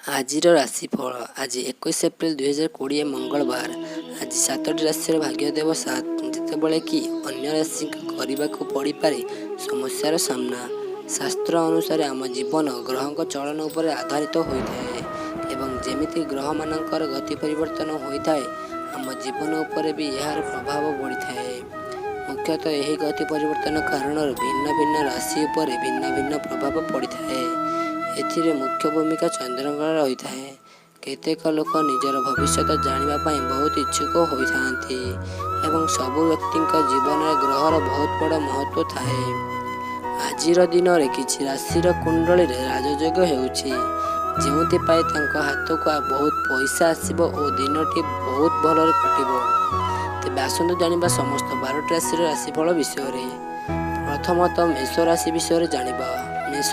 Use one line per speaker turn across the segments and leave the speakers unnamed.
ଆଜିର ରାଶିଫଳ। ଆଜି 21 ଏପ୍ରିଲ 2020 ମଙ୍ଗଳବାର। ଆଜି 7ଟି ରାଶିର ଭାଗ୍ୟଦେବ 7। ଯେତେବେଳେ କି ଅନ୍ୟ ରାଶିଙ୍କୁ କରିବାକୁ ପଡ଼ିପାରେ ସମସ୍ୟାର ସାମ୍ନା। ଶାସ୍ତ୍ର ଅନୁସାରେ ଆମ ଜୀବନ ଗ୍ରହଙ୍କ ଚଳନ ଉପରେ ଆଧାରିତ ହୋଇଥାଏ ଏବଂ ଯେମିତି ଗ୍ରହମାନଙ୍କର ଗତି ପରିବର୍ତ୍ତନ ହୋଇଥାଏ ଆମ ଜୀବନ ଉପରେ ବି ଏହାର ପ୍ରଭାବ ପଡ଼ିଥାଏ। ମୁଖ୍ୟତଃ ଏହି ଗତି ପରିବର୍ତ୍ତନ କାରଣରୁ ଭିନ୍ନ ଭିନ୍ନ ରାଶି ଉପରେ ଭିନ୍ନ ଭିନ୍ନ ପ୍ରଭାବ ପଡ଼ିଥାଏ। ଏଥିରେ ମୁଖ୍ୟ ଭୂମିକା ଚନ୍ଦ୍ରଙ୍କର ରହିଥାଏ। କେତେକ ଲୋକ ନିଜର ଭବିଷ୍ୟତ ଜାଣିବା ପାଇଁ ବହୁତ ଇଚ୍ଛୁକ ହୋଇଥାନ୍ତି ଏବଂ ସବୁ ବ୍ୟକ୍ତିଙ୍କ ଜୀବନରେ ଗ୍ରହର ବହୁତ ବଡ଼ ମହତ୍ତ୍ୱ ଥାଏ। ଆଜିର ଦିନରେ କିଛି ରାଶିର କୁଣ୍ଡଳୀରେ ରାଜଯୋଗ ହେଉଛି, ଯେଉଁଥିପାଇଁ ତାଙ୍କ ହାତକୁ ବହୁତ ପଇସା ଆସିବ ଓ ଦିନଟି ବହୁତ ଭଲରେ କଟିବ। ତେବେ ଆସନ୍ତୁ ଜାଣିବା ସମସ୍ତ 12ଟି ରାଶିର ରାଶିଫଳ ବିଷୟରେ। ପ୍ରଥମତଃ ମେଷ ରାଶି ବିଷୟରେ ଜାଣିବା। ମେଷ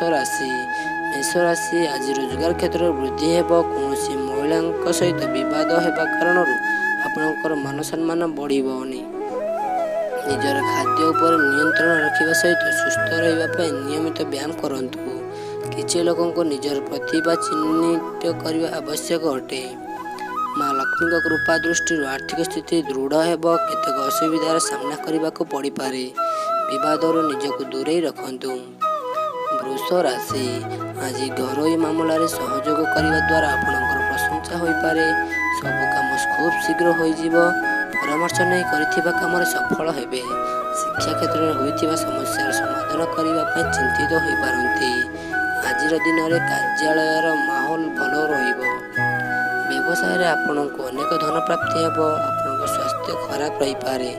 ରାଶି ଆଜି ରୋଜଗାର କ୍ଷେତ୍ରରେ ବୃଦ୍ଧି ହେବ। କୌଣସି ମହିଳାଙ୍କ ସହିତ ବିବାଦ ହେବା କାରଣରୁ ଆପଣଙ୍କର ମାନ ସମ୍ମାନ ବଢ଼ିବନି। ନିଜର ଖାଦ୍ୟ ଉପରେ ନିୟନ୍ତ୍ରଣ ରଖିବା ସହିତ ସୁସ୍ଥ ରହିବା ପାଇଁ ନିୟମିତ ବ୍ୟାୟାମ କରନ୍ତୁ। କିଛି ଲୋକଙ୍କୁ ନିଜର ପ୍ରତିଭା ଚିହ୍ନିତ କରିବା ଆବଶ୍ୟକ ଅଟେ। ମା ଲକ୍ଷ୍ମୀଙ୍କ କୃପା ଦୃଷ୍ଟିରୁ ଆର୍ଥିକ ସ୍ଥିତି ଦୃଢ଼ ହେବ। କେତେକ ଅସୁବିଧାର ସାମ୍ନା କରିବାକୁ ପଡ଼ିପାରେ। ବିବାଦରୁ ନିଜକୁ ଦୂରେଇ ରଖନ୍ତୁ। ବୃଷ ରାଶି ଆଜି ଘରୋଇ ମାମଲାରେ ସହଯୋଗ କରିବା ଦ୍ୱାରା ଆପଣଙ୍କର ପ୍ରଶଂସା ହୋଇପାରେ। ସବୁ କାମ ଖୁବ୍ ଶୀଘ୍ର ହୋଇଯିବ। ପରାମର୍ଶ ନେଇ କରିଥିବା କାମରେ ସଫଳ ହେବେ। ଶିକ୍ଷା କ୍ଷେତ୍ରରେ ହୋଇଥିବା ସମସ୍ୟାର ସମାଧାନ କରିବା ପାଇଁ ଚିନ୍ତିତ ହୋଇପାରନ୍ତି। ଆଜିର ଦିନରେ କାର୍ଯ୍ୟାଳୟର ମାହୋଲ ଭଲ ରହିବ। ବ୍ୟବସାୟରେ ଆପଣଙ୍କୁ ଅନେକ ଧନ ପ୍ରାପ୍ତି ହେବ। ଆପଣଙ୍କ ସ୍ୱାସ୍ଥ୍ୟ ଖରାପ ରହିପାରେ।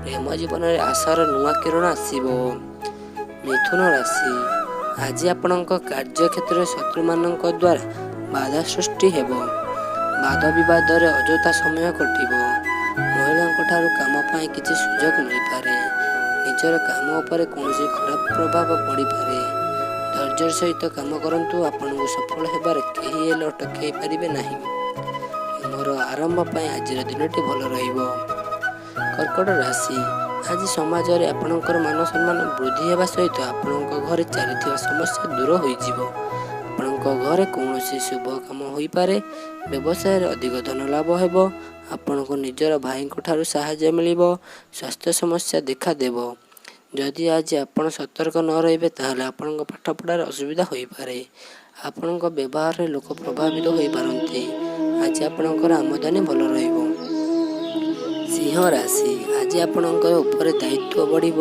ପ୍ରେମ ଜୀବନରେ ଆଶାର ନୂଆ କିରଣ ଆସିବ। ମିଥୁନ ରାଶି ଆଜି ଆପଣଙ୍କ କାର୍ଯ୍ୟକ୍ଷେତ୍ରରେ ଶତ୍ରୁମାନଙ୍କ ଦ୍ୱାରା ବାଧା ସୃଷ୍ଟି ହେବ। ବାଦ ବିବାଦରେ ଅଯଥା ସମୟ କଟିବ। ମହିଳାଙ୍କ ଠାରୁ କାମ ପାଇଁ କିଛି ସୁଯୋଗ ମିଳିପାରେ। ନିଜର କାମ ଉପରେ କୌଣସି ଖରାପ ପ୍ରଭାବ ପଡ଼ିପାରେ। ଧୈର୍ଯ୍ୟର ସହିତ କାମ କରନ୍ତୁ। ଆପଣଙ୍କୁ ସଫଳ ହେବାରେ କେହି ହେଲେ ଅଟକାଇ ପାରିବେ ନାହିଁ। ମୋର ଆରମ୍ଭ ପାଇଁ ଆଜିର ଦିନଟି ଭଲ ରହିବ। କର୍କଟ ରାଶି ଆଜି ସମାଜରେ ଆପଣଙ୍କର ମାନ ସମ୍ମାନ ବୃଦ୍ଧି ହେବା ସହିତ ଆପଣଙ୍କ ଘରେ ଚାଲିଥିବା ସମସ୍ୟା ଦୂର ହୋଇଯିବ। ଆପଣଙ୍କ ଘରେ କୌଣସି ଶୁଭ କାମ ହୋଇପାରେ। ବ୍ୟବସାୟରେ ଅଧିକ ଧନ ଲାଭ ହେବ। ଆପଣଙ୍କୁ ନିଜର ଭାଇଙ୍କ ଠାରୁ ସାହାଯ୍ୟ ମିଳିବ। ସ୍ୱାସ୍ଥ୍ୟ ସମସ୍ୟା ଦେଖାଦେବ। ଯଦି ଆଜି ଆପଣ ସତର୍କ ନ ରହିବେ ତାହେଲେ ଆପଣଙ୍କ ପାଠପଢ଼ାରେ ଅସୁବିଧା ହୋଇପାରେ। ଆପଣଙ୍କ ବ୍ୟବହାରରେ ଲୋକ ପ୍ରଭାବିତ ହୋଇପାରନ୍ତି। ଆଜି ଆପଣଙ୍କର ଆମଦାନୀ ଭଲ ରହିବ। ସିଂହ ରାଶି ଆଜି ଆପଣଙ୍କ ଉପରେ ଦାୟିତ୍ୱ ବଢ଼ିବ।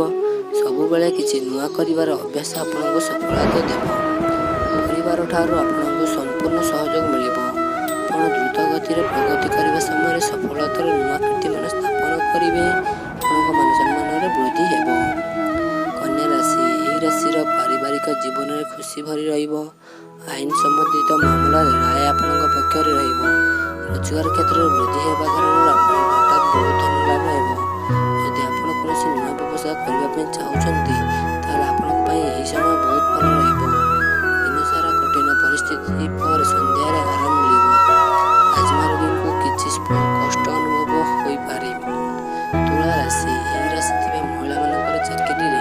ସବୁବେଳେ କିଛି ନୂଆ କରିବାର ଅଭ୍ୟାସ ଆପଣଙ୍କୁ ସଫଳତା ଦେବ। ପରିବାର ଠାରୁ ଆପଣଙ୍କୁ ସମ୍ପୂର୍ଣ୍ଣ ସହଯୋଗ ମିଳିବ। ଆପଣ ଦ୍ରୁତ ଗତିରେ ପ୍ରଗତି କରିବା ସମୟରେ ସଫଳତାର ନୂଆ କୀର୍ତ୍ତିମାନ ସ୍ଥାପନ କରିବେ। ଆପଣଙ୍କ ମାନ ସମ୍ମାନରେ ବୃଦ୍ଧି ହେବ। କନ୍ୟା ରାଶି ଏହି ରାଶିର ପାରିବାରିକ ଜୀବନରେ ଖୁସି ଭରି ରହିବ। ଆଇନ ସମ୍ବନ୍ଧିତ ମାମଲାରେ ରାୟ ଆପଣଙ୍କ ପକ୍ଷରେ ରହିବ। ରୋଜଗାର କ୍ଷେତ୍ରରେ ବୃଦ୍ଧି ହେବା କାରଣରୁ ଆପଣଙ୍କୁ ହଠାତ୍ ବହୁତ ଧନ ଲାଭ ହେବ। ଯଦି ଆପଣ କୌଣସି ନୂଆ ବ୍ୟବସାୟ କରିବା ପାଇଁ ଚାହୁଁଛନ୍ତି ତାହେଲେ ଆପଣଙ୍କ ପାଇଁ ଏହି ସମୟ ବହୁତ ଭଲ ରହିବ। ଦିନସାରା କଠିନ ପରିସ୍ଥିତି ପରେ ସନ୍ଧ୍ୟାରେ ଆରାମ ମିଳିବ। ରାଜମାର୍ଗୀଙ୍କୁ କିଛି କଷ୍ଟ ଅନୁଭବ ହୋଇପାରେ। ତୁଳା ରାଶି ଏହି ରାଶି ଥିବା ମହିଳାମାନଙ୍କର ଚାକିରିରେ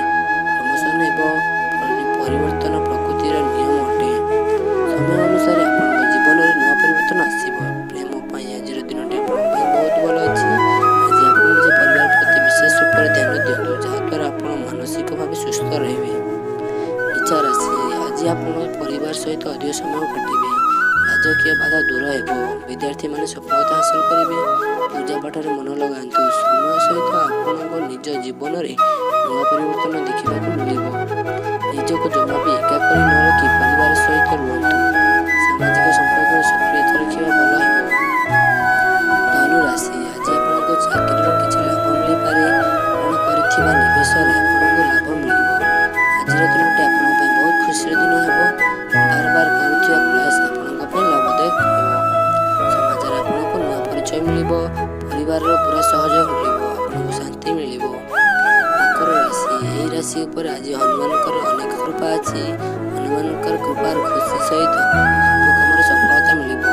ପ୍ରମୋଶନ ହେବ। ପରିବର୍ତ୍ତନ ପ୍ରକୃତିର ନିୟମ ଅଟେ। ସମୟ ଅନୁସାରେ ଆପଣଙ୍କ ଜୀବନରେ ନୂଆ ପରିବର୍ତ୍ତନ ଆସିବ। ପ୍ରେମ ପାଇଁ ଆଜିର ଦିନଟି ଆପଣଙ୍କ ପାଇଁ ବହୁତ ଭଲ ଅଛି। ଆଜି ଆପଣ ନିଜ ପରିବାର ପ୍ରତି ବିଶେଷ ରୂପରେ ଧ୍ୟାନ ଦିଅନ୍ତୁ, ଯାହାଦ୍ୱାରା ଆପଣ ମାନସିକ ଭାବେ ସୁସ୍ଥ ରହିବେ। ବୃଷ ରାଶି ଆଜି ଆପଣ ପରିବାର ସହିତ ଅଧିକ ସମୟ କାଟିବେ। ରାଜକୀୟ ବାଧା ଦୂର ହେବ। ବିଦ୍ୟାର୍ଥୀମାନେ ସଫଳତା ହାସଲ କରିବେ। ପୂଜା ପାଠରେ ମନ ଲଗାନ୍ତୁ। ସମୟ ସହିତ ଆପଣଙ୍କ ନିଜ ଜୀବନରେ ନୂଆ ପରିବର୍ତ୍ତନ ଦେଖିବାକୁ ମିଳିବ। ନିଜକୁ ଜମା ବି ଏକା କରି ନ ରଖି ପରିବାର ସହିତ ରୁହନ୍ତୁ। ସାମାଜିକ ସମ୍ପର୍କରେ ସକ୍ରିୟତା ରଖିବା ଭଲ ହେବ। ଧନୁ ରାଶି ଆଜି ଆପଣଙ୍କ ଚାକିରିର କିଛି ଲାଭ ମିଳିପାରେ। ଆପଣ କରିଥିବା ନିବେଶରେ ଆପଣଙ୍କୁ ଲାଭ ମିଳିବ। ଆଜିର ଦିନଟି ଆପଣଙ୍କ ପାଇଁ ବହୁତ ଖୁସିର ଦିନ ହେବ। ବାରବାର କରୁଥିବା ପ୍ରୟାସ ଆପଣଙ୍କ ପାଇଁ ଲାଭଦାୟକ ହେବ। ସମାଜରେ ଆପଣଙ୍କୁ ନୂଆ ପରିଚୟ ମିଳିବ। ପରିବାରର ପୁରା ସହଯୋଗ ମିଳିବ। ଆପଣଙ୍କୁ ଶାନ୍ତି ମିଳିବ। ମକର ରାଶି ଏହି ରାଶି ଉପରେ ଆଜି ହନୁମାନଙ୍କର ଅନେକ କୃପା ଅଛି। ହନୁମାନଙ୍କର କୃପାର ଖୁସି ସହିତ ସବୁ କାମରେ ସଫଳତା ମିଳିବ।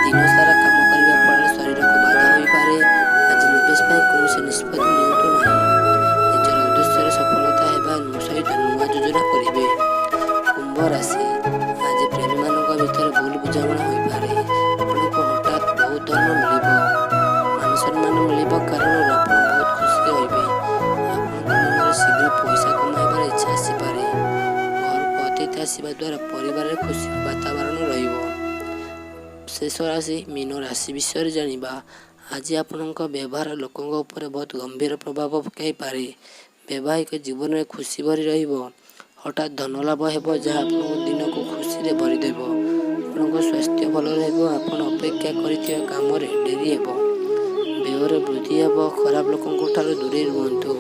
ଦିନସାରା କାମ କରିବା ଫଳରେ ଶରୀରକୁ ବାଧା ହୋଇପାରେ। ଆଜି ନିବେଶ ପାଇଁ କୌଣସି ନିଷ୍ପତ୍ତି ନିଅନ୍ତୁ ନାହିଁ। ନିଜର ଉଦ୍ଦେଶ୍ୟରେ ସଫଳତା ହେବା ସହିତ ନୂଆ ଯୋଜନା କରିବେ। କୁମ୍ଭ ରାଶି ଆଜି ପ୍ରେମୀମାନଙ୍କ ଭିତରେ ଭୁଲ ବୁଝାମଣା ହୋଇପାରେ। ଆପଣଙ୍କୁ ହଠାତ୍ ବହୁତ ଧନ ମିଳିବ, ମାନ ସମ୍ମାନ ମିଳିବ କାରଣରୁ ଆପଣ ବହୁତ ଖୁସି ରହିବେ। ଆପଣଙ୍କ ମନରେ ଶୀଘ୍ର ପଇସା କମାଇବାର ଇଚ୍ଛା ଆସିପାରେ। ଘରକୁ ଅତିଥି ଆସିବା ଦ୍ୱାରା ପରିବାରରେ ଖୁସିର ବାତାବରଣ ରହିବ। ଶେଷ ରାଶି ମୀନ ରାଶି ବିଷୟରେ ଜାଣିବା। ଆଜି ଆପଣଙ୍କ ବ୍ୟବହାର ଲୋକଙ୍କ ଉପରେ ବହୁତ ଗମ୍ଭୀର ପ୍ରଭାବ ପକାଇପାରେ। ବୈବାହିକ ଜୀବନରେ ଖୁସି ଭରି ରହିବ। ହଠାତ୍ ଧନ ଲାଭ ହେବ ଯାହା ଆପଣଙ୍କ ଦିନକୁ ଖୁସିରେ ଭରିଦେବ। ଆପଣଙ୍କ ସ୍ୱାସ୍ଥ୍ୟ ଭଲ ରହିବ। ଆପଣ ଅପେକ୍ଷା କରିଥିବା କାମରେ ଡେରି ହେବ। ବ୍ୟୟରେ ବୃଦ୍ଧି ହେବ। ଖରାପ ଲୋକଙ୍କ ଠାରୁ ଦୂରେଇ ରୁହନ୍ତୁ।